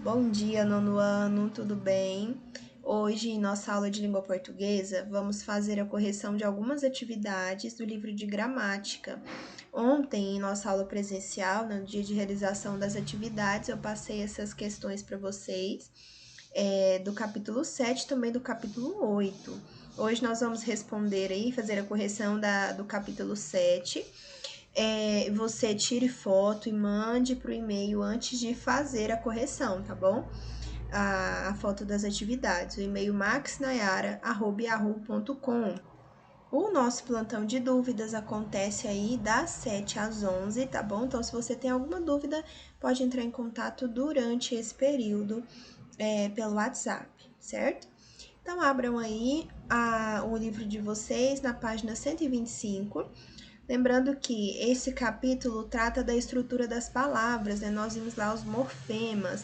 Bom dia, nono ano, tudo bem? Hoje, em nossa aula de língua portuguesa, vamos fazer a correção de algumas atividades do livro de gramática. Ontem, em nossa aula presencial, no dia de realização das atividades, eu passei essas questões para vocês, do capítulo 7 e também do capítulo 8. Hoje nós vamos responder aí, fazer a correção do capítulo 7. Você tire foto e mande para o e-mail antes de fazer a correção, tá bom? A foto das atividades, o e-mail maxnayara@yahoo.com. O nosso plantão de dúvidas acontece aí das 7 às 11, tá bom? Então, se você tem alguma dúvida, pode entrar em contato durante esse período pelo WhatsApp, certo? Então, abram aí o livro de vocês na página 125. Lembrando que esse capítulo trata da estrutura das palavras, né? Nós vimos lá os morfemas.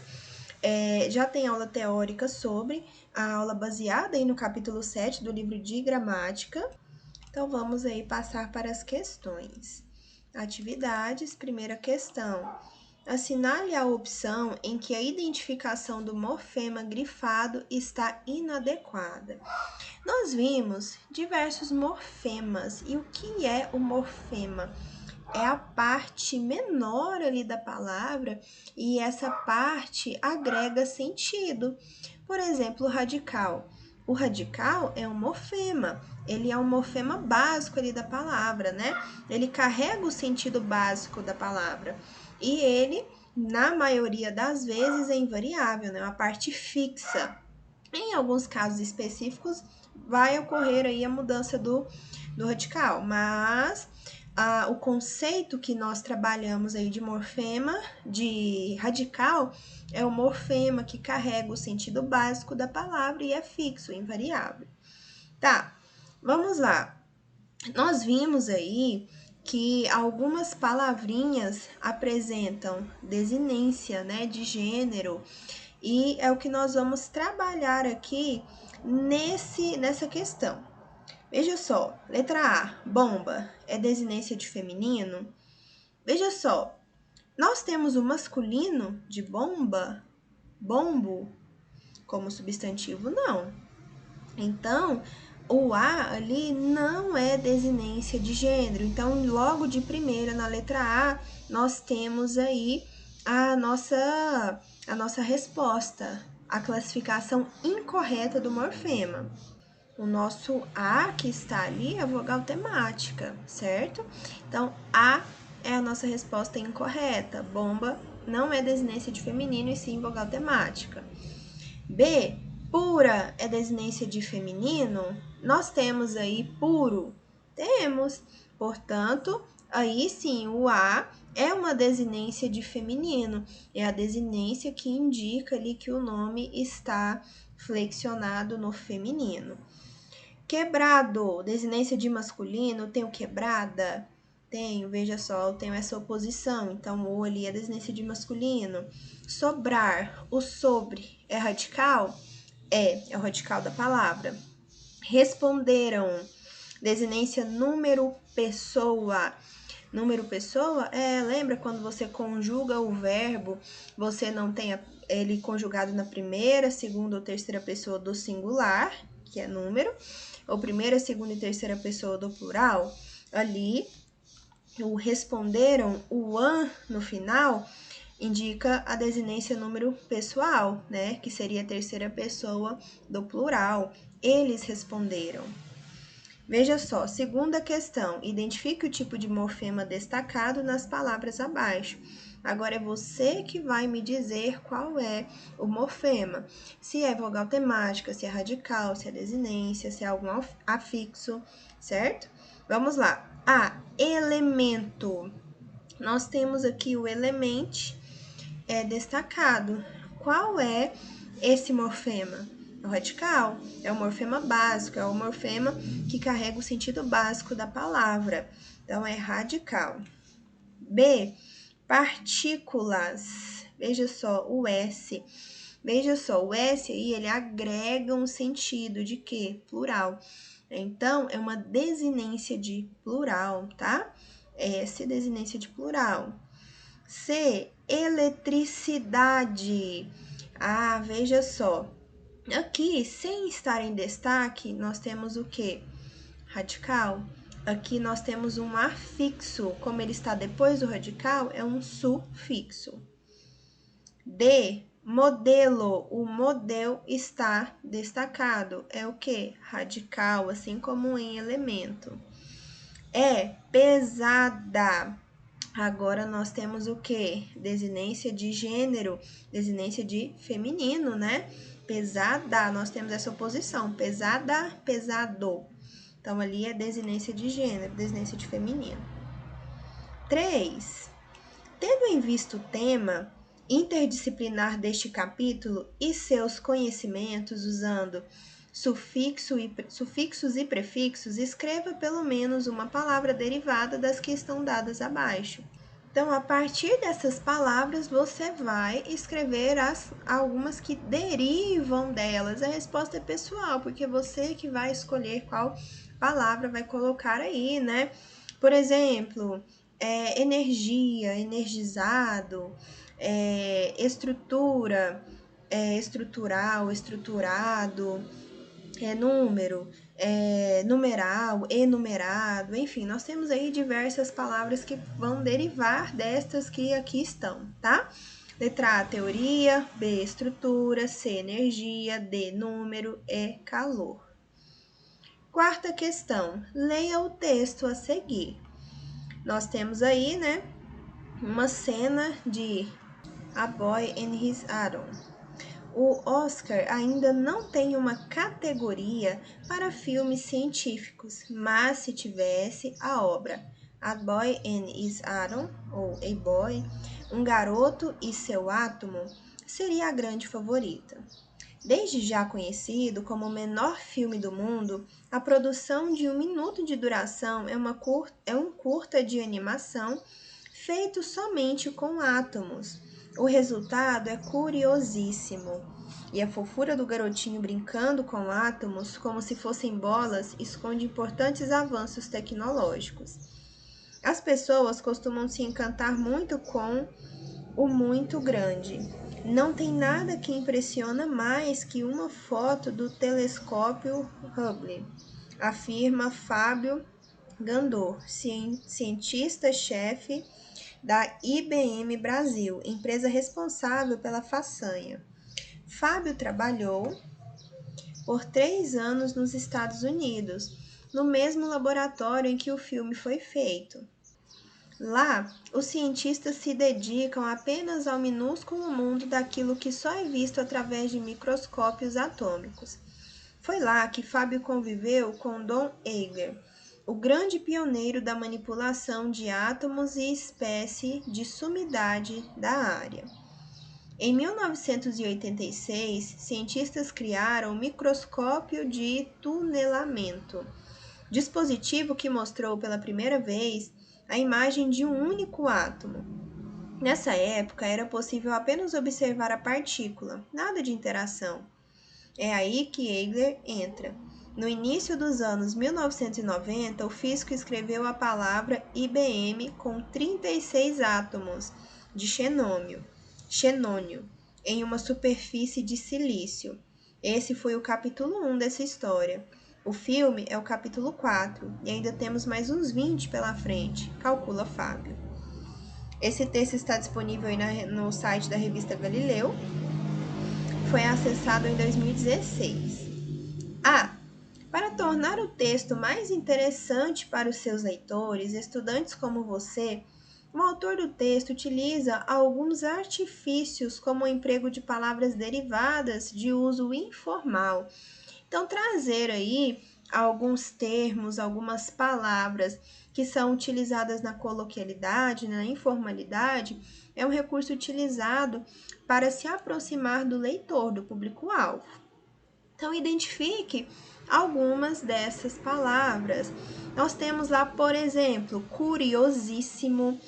Já tem aula teórica sobre, a aula baseada aí no capítulo 7 do livro de gramática. Então, vamos aí passar para as questões. Atividades, primeira questão. Assinale a opção em que a identificação do morfema grifado está inadequada. Nós vimos diversos morfemas. E o que é o morfema? É a parte menor ali da palavra e essa parte agrega sentido. Por exemplo, o radical. O radical é um morfema, ele é um morfema básico ali da palavra, né? Ele carrega o sentido básico da palavra e ele, na maioria das vezes, é invariável, né? Uma parte fixa. Em alguns casos específicos, vai ocorrer aí a mudança do radical, mas o conceito que nós trabalhamos aí de morfema, de radical, é o morfema que carrega o sentido básico da palavra e é fixo, invariável. Tá, vamos lá. Nós vimos aí que algumas palavrinhas apresentam desinência, né, de gênero, e é o que nós vamos trabalhar aqui nessa questão. Veja só, letra A, bomba, é desinência de feminino? Veja só, nós temos o masculino de bomba, bombo, como substantivo, não. Então, o A ali não é desinência de gênero. Então, logo de primeira, na letra A, nós temos aí a nossa resposta, a classificação incorreta do morfema. O nosso A que está ali é a vogal temática, certo? Então, A é a nossa resposta incorreta. Bomba não é desinência de feminino e sim vogal temática. B, pura é desinência de feminino? Nós temos aí puro? Temos. Portanto, aí sim, o A é uma desinência de feminino. É a desinência que indica ali que o nome está flexionado no feminino. Quebrado, desinência de masculino, tenho quebrada? Tenho, veja só, eu tenho essa oposição, então o ali é desinência de masculino. Sobrar, o sobre é radical? É o radical da palavra. Responderam, desinência número pessoa. Número pessoa, lembra quando você conjuga o verbo, você não tem ele conjugado na primeira, segunda ou terceira pessoa do singular, que é número, ou primeira, segunda e terceira pessoa do plural, ali, o responderam, o an no final, indica a desinência número pessoal, né? Que seria a terceira pessoa do plural. Eles responderam. Veja só, segunda questão, identifique o tipo de morfema destacado nas palavras abaixo. Agora é você que vai me dizer qual é o morfema. Se é vogal temática, se é radical, se é desinência, se é algum afixo, certo? Vamos lá. A, elemento. Nós temos aqui o elemente destacado. Qual é esse morfema? O radical é o morfema básico, é o morfema que carrega o sentido básico da palavra. Então, é radical. B, partículas. Veja só, o S. Veja só, o S aí, ele agrega um sentido de quê? Plural. Então, é uma desinência de plural, tá? S, desinência de plural. C, eletricidade. Ah, veja só. Aqui, sem estar em destaque, nós temos o quê? Radical. Aqui nós temos um afixo. Como ele está depois do radical, é um sufixo. D, modelo. O modelo está destacado. É o que? Radical, assim como em elemento. É pesada. Agora nós temos o que? Desinência de gênero, desinência de feminino, né? Pesada, nós temos essa oposição, pesada, pesado. Então, ali é desinência de gênero, desinência de feminino. 3. Tendo em vista o tema interdisciplinar deste capítulo e seus conhecimentos usando sufixos e prefixos, escreva pelo menos uma palavra derivada das que estão dadas abaixo. Então, a partir dessas palavras, você vai escrever algumas que derivam delas. A resposta é pessoal, porque você que vai escolher qual palavra vai colocar aí, né? Por exemplo, energia, energizado, estrutura, estrutural, estruturado, número, numeral, enumerado, enfim, nós temos aí diversas palavras que vão derivar destas que aqui estão, tá? Letra A, teoria, B, estrutura, C, energia, D, número, E, calor. Quarta questão, leia o texto a seguir. Nós temos aí, né, uma cena de A Boy and His Atom. O Oscar ainda não tem uma categoria para filmes científicos, mas se tivesse a obra A Boy and His Atom, ou A Boy, Um Garoto e Seu Átomo, seria a grande favorita. Desde já conhecido como o menor filme do mundo, a produção de 1 minuto de duração é um curta de animação feito somente com átomos. O resultado é curiosíssimo. E a fofura do garotinho brincando com átomos, como se fossem bolas, esconde importantes avanços tecnológicos. As pessoas costumam se encantar muito com o muito grande. Não tem nada que impressiona mais que uma foto do telescópio Hubble, afirma Fábio Gandor, cientista-chefe da IBM Brasil, empresa responsável pela façanha. Fábio trabalhou por 3 anos nos Estados Unidos, no mesmo laboratório em que o filme foi feito. Lá, os cientistas se dedicam apenas ao minúsculo mundo daquilo que só é visto através de microscópios atômicos. Foi lá que Fábio conviveu com Don Eiger, o grande pioneiro da manipulação de átomos e espécie de sumidade da área. Em 1986, cientistas criaram o microscópio de tunelamento, dispositivo que mostrou pela primeira vez a imagem de um único átomo. Nessa época, era possível apenas observar a partícula, nada de interação. É aí que Eigler entra. No início dos anos 1990, o físico escreveu a palavra IBM com 36 átomos de xenônio, em uma superfície de silício. Esse foi o capítulo 1 dessa história. O filme é o capítulo 4 e ainda temos mais uns 20 pela frente, calcula Fábio. Esse texto está disponível aí no site da revista Galileu. Foi acessado em 2016. Para tornar o texto mais interessante para os seus leitores, estudantes como você, o autor do texto utiliza alguns artifícios, como o emprego de palavras derivadas de uso informal. Então, trazer aí alguns termos, algumas palavras que são utilizadas na coloquialidade, na informalidade, é um recurso utilizado para se aproximar do leitor, do público-alvo. Então, identifique algumas dessas palavras. Nós temos lá, por exemplo, curiosíssimo,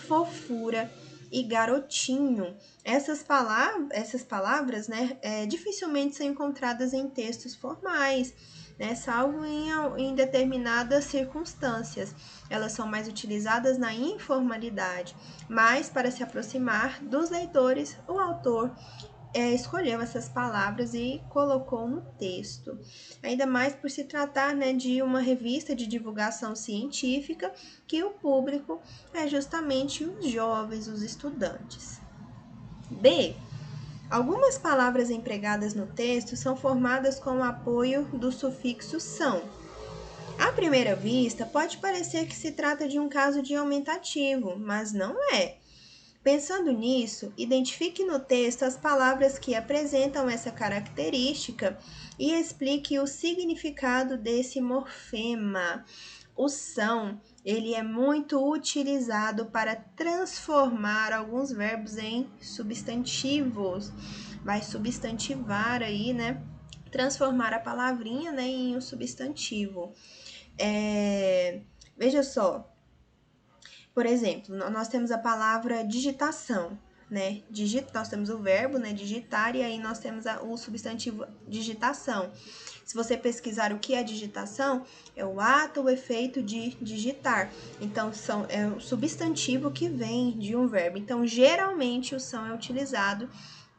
fofura e garotinho. Essas palavras, né, dificilmente são encontradas em textos formais, né, salvo em determinadas circunstâncias. Elas são mais utilizadas na informalidade, mas para se aproximar dos leitores, o autor escolheu essas palavras e colocou no texto. Ainda mais por se tratar, né, de uma revista de divulgação científica, que o público é justamente os jovens, os estudantes. B. Algumas palavras empregadas no texto são formadas com o apoio do sufixo são. À primeira vista, pode parecer que se trata de um caso de aumentativo, mas não é. Pensando nisso, identifique no texto as palavras que apresentam essa característica e explique o significado desse morfema. O são, ele é muito utilizado para transformar alguns verbos em substantivos. Vai substantivar aí, né? Transformar a palavrinha, né, em um substantivo. Veja só, por exemplo, nós temos a palavra digitação, né? Nós temos o verbo, né, digitar, e aí nós temos o substantivo digitação. Se você pesquisar o que é digitação, é o ato, o efeito de digitar. Então, é o substantivo que vem de um verbo. Então, geralmente, o são é utilizado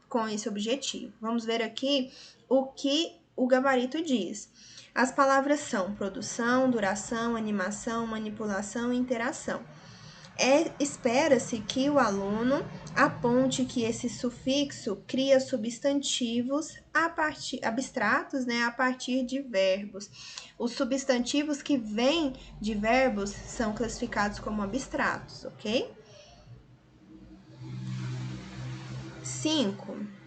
com esse objetivo. Vamos ver aqui o que o gabarito diz. As palavras são produção, duração, animação, manipulação e interação. Espera-se que o aluno aponte que esse sufixo cria substantivos abstratos, né, a partir de verbos. Os substantivos que vêm de verbos são classificados como abstratos, ok? 5.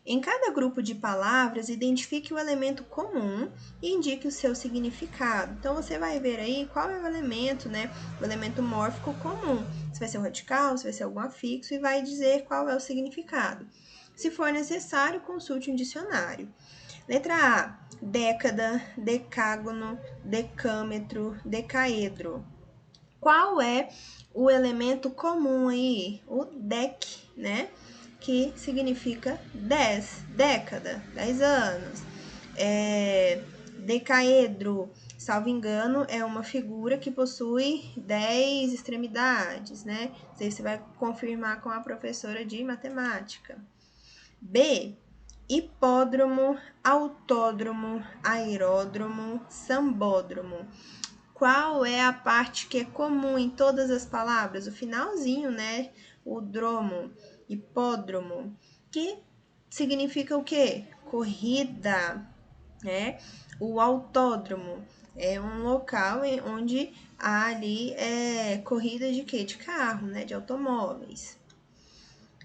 Em cada grupo de palavras, identifique o elemento comum e indique o seu significado. Então, você vai ver aí qual é o elemento, né? O elemento mórfico comum. Se vai ser um radical, se vai ser algum afixo, e vai dizer qual é o significado. Se for necessário, consulte um dicionário. Letra A, década, decágono, decâmetro, decaedro. Qual é o elemento comum aí? O dec, né? Que significa 10, década, 10 anos. Decaedro, salvo engano, é uma figura que possui 10 extremidades, né? Isso aí você vai confirmar com a professora de matemática. B, hipódromo, autódromo, aeródromo, sambódromo. Qual é a parte que é comum em todas as palavras? O finalzinho, né? O dromo, hipódromo, que significa o quê? Corrida, né? O autódromo é um local onde há ali corrida de quê? De carro, né? De automóveis.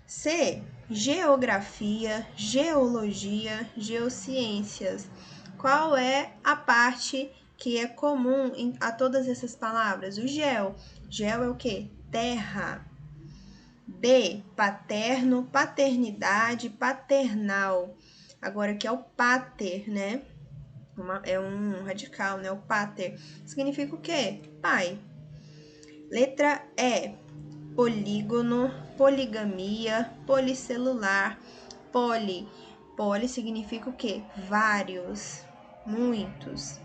C. Geografia, geologia, geociências. Qual é a parte que é comum a todas essas palavras? O geo. Geo é o quê? Terra. D. Paterno, paternidade, paternal. Agora aqui é o pater, né? É um radical, né? O pater. Significa o quê? Pai. Letra E. Polígono, poligamia, policelular, Poli significa o quê? Vários, muitos.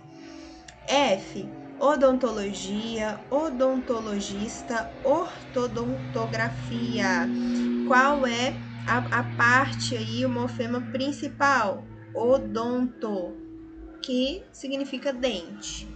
F. Odontologia, odontologista, ortodontografia. Qual é a parte aí, o morfema principal? Odonto, que significa dente.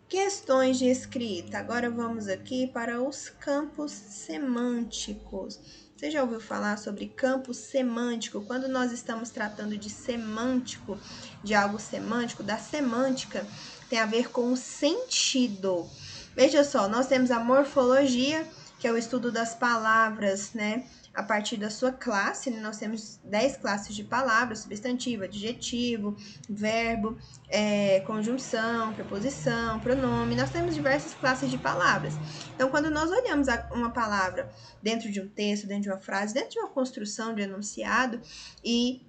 Questões de escrita. Agora vamos aqui para os campos semânticos. Você já ouviu falar sobre campo semântico? Quando nós estamos tratando de semântico, de algo semântico, da semântica, tem a ver com o sentido. Veja só, nós temos a morfologia, que é o estudo das palavras, né? A partir da sua classe, né? Nós temos 10 classes de palavras: substantivo, adjetivo, verbo, conjunção, preposição, pronome. Nós temos diversas classes de palavras. Então, quando nós olhamos uma palavra dentro de um texto, dentro de uma frase, dentro de uma construção de enunciado e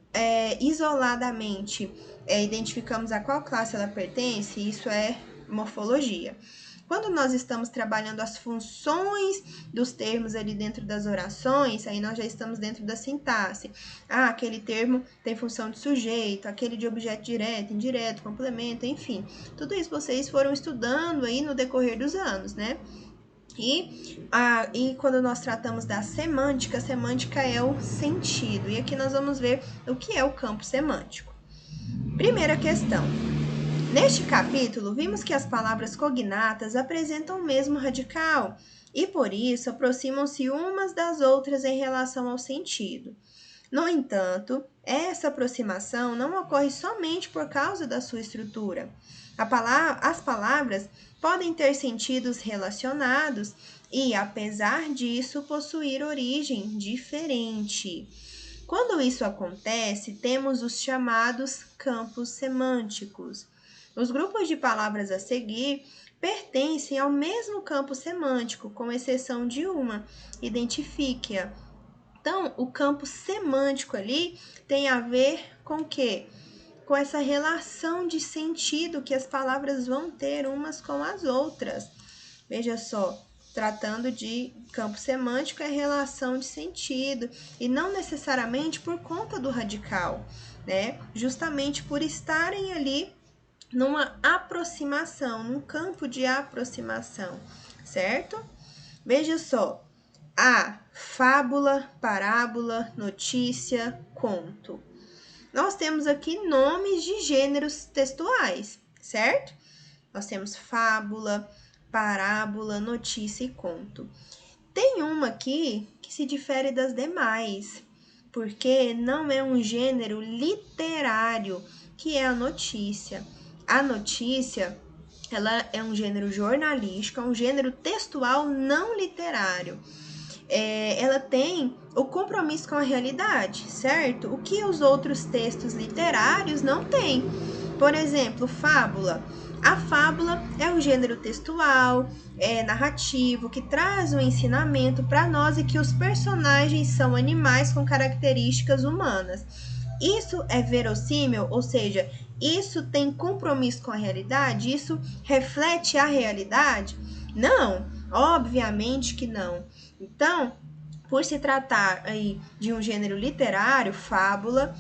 isoladamente identificamos a qual classe ela pertence, isso é morfologia. Quando nós estamos trabalhando as funções dos termos ali dentro das orações, aí nós já estamos dentro da sintaxe. Aquele termo tem função de sujeito, aquele de objeto direto, indireto, complemento, enfim. Tudo isso vocês foram estudando aí no decorrer dos anos, né? E quando nós tratamos da semântica, a semântica é o sentido. E aqui nós vamos ver o que é o campo semântico. Primeira questão. Neste capítulo, vimos que as palavras cognatas apresentam o mesmo radical e, por isso, aproximam-se umas das outras em relação ao sentido. No entanto, essa aproximação não ocorre somente por causa da sua estrutura. As palavras podem ter sentidos relacionados e, apesar disso, possuir origem diferente. Quando isso acontece, temos os chamados campos semânticos. Os grupos de palavras a seguir pertencem ao mesmo campo semântico, com exceção de uma. Identifique-a. Então, o campo semântico ali tem a ver com o quê? Com essa relação de sentido que as palavras vão ter umas com as outras. Veja só, tratando de campo semântico é relação de sentido e não necessariamente por conta do radical, né? Justamente por estarem ali numa aproximação, num campo de aproximação, certo? Veja só, a fábula, parábola, notícia, conto. Nós temos aqui nomes de gêneros textuais, certo? Nós temos fábula, parábola, notícia e conto. Tem uma aqui que se difere das demais, porque não é um gênero literário, que é a notícia. A notícia, ela é um gênero jornalístico, é um gênero textual não literário. Ela tem o compromisso com a realidade, certo? O que os outros textos literários não têm. Por exemplo, fábula. A fábula é um gênero textual, narrativo, que traz um ensinamento para nós e que os personagens são animais com características humanas. Isso é verossímil, ou seja, isso tem compromisso com a realidade? Isso reflete a realidade? Não, obviamente que não. Então, por se tratar aí de um gênero literário, fábula,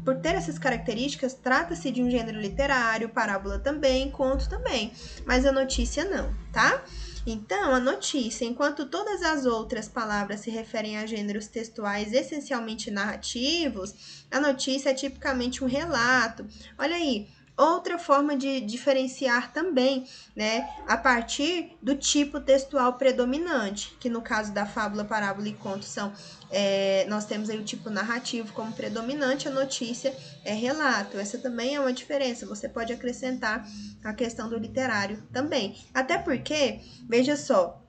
por ter essas características, trata-se de um gênero literário, parábola também, conto também, mas a notícia não, tá? Então, a notícia, enquanto todas as outras palavras se referem a gêneros textuais essencialmente narrativos, a notícia é tipicamente um relato. Olha aí, outra forma de diferenciar também, né, a partir do tipo textual predominante, que no caso da fábula, parábola e conto nós temos aí o tipo narrativo como predominante, a notícia é relato. Essa também é uma diferença, você pode acrescentar a questão do literário também. Até porque, veja só,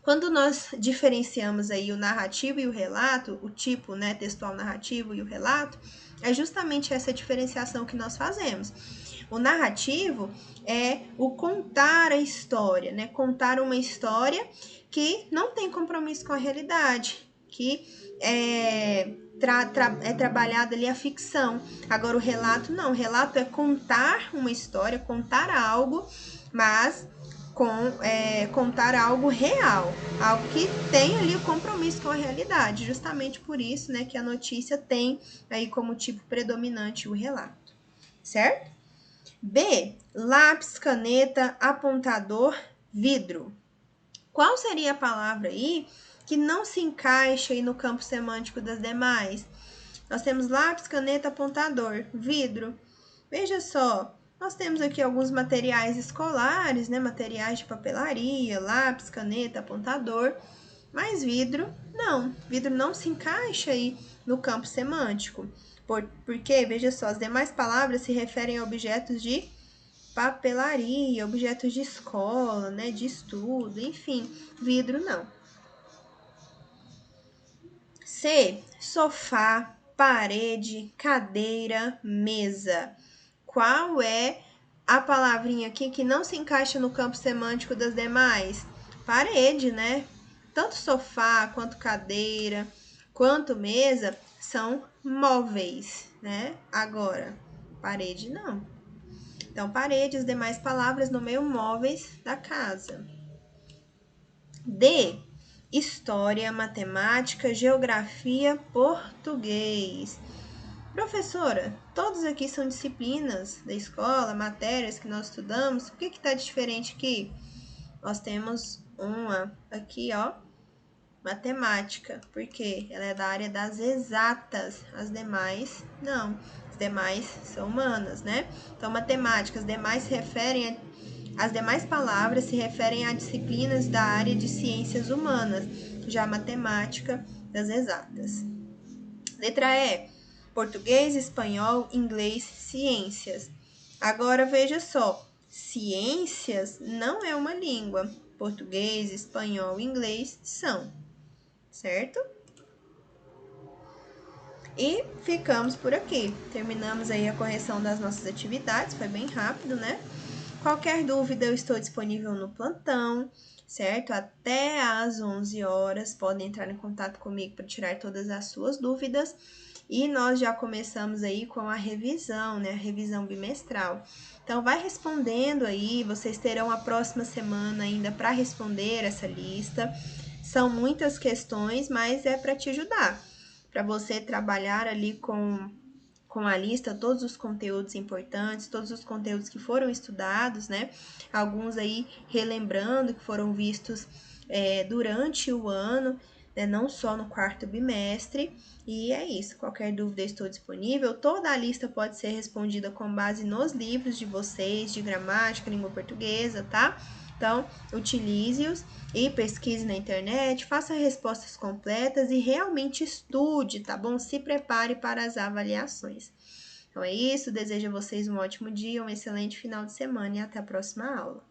quando nós diferenciamos aí o narrativo e o relato, o tipo, né, textual narrativo e o relato, é justamente essa diferenciação que nós fazemos. O narrativo é o contar a história, né? Contar uma história que não tem compromisso com a realidade, que é trabalhada ali a ficção. Agora, o relato não. O relato é contar uma história, contar algo, mas contar algo real, algo que tem ali o compromisso com a realidade. Justamente por isso, né, que a notícia tem aí como tipo predominante o relato, certo? B, lápis, caneta, apontador, vidro. Qual seria a palavra aí que não se encaixa aí no campo semântico das demais? Nós temos lápis, caneta, apontador, vidro. Veja só, nós temos aqui alguns materiais escolares, né? Materiais de papelaria, lápis, caneta, apontador, mas vidro não. Vidro não se encaixa aí no campo semântico. Porque, veja só, as demais palavras se referem a objetos de papelaria, objetos de escola, né, de estudo, enfim, vidro não. C, sofá, parede, cadeira, mesa. Qual é a palavrinha aqui que não se encaixa no campo semântico das demais? Parede, né? Tanto sofá, quanto cadeira, quanto mesa são móveis, né? Agora, parede não. Então, parede, as demais palavras nomeiam móveis da casa. D, história, matemática, geografia, português. Professora, todos aqui são disciplinas da escola, matérias que nós estudamos. O que está diferente aqui? Nós temos uma aqui, ó, matemática, porque ela é da área das exatas, as demais não, as demais são humanas, né? Então, matemática, as demais palavras se referem a disciplinas da área de ciências humanas, já matemática das exatas. Letra E, português, espanhol, inglês, ciências. Agora veja só, ciências não é uma língua, português, espanhol, inglês são, certo? E ficamos por aqui. Terminamos aí a correção das nossas atividades, foi bem rápido, né? Qualquer dúvida, eu estou disponível no plantão, certo? Até às 11 horas, podem entrar em contato comigo para tirar todas as suas dúvidas. E nós já começamos aí com a revisão, né? A revisão bimestral. Então, vai respondendo aí, vocês terão a próxima semana ainda para responder essa lista. São muitas questões, mas é para te ajudar, para você trabalhar ali com a lista todos os conteúdos importantes, todos os conteúdos que foram estudados, né? Alguns aí relembrando que foram vistos durante o ano, né? Não só no quarto bimestre. E é isso. Qualquer dúvida, estou disponível. Toda a lista pode ser respondida com base nos livros de vocês, de gramática, língua portuguesa, tá? Então, utilize-os e pesquise na internet, faça respostas completas e realmente estude, tá bom? Se prepare para as avaliações. Então é isso, desejo a vocês um ótimo dia, um excelente final de semana e até a próxima aula.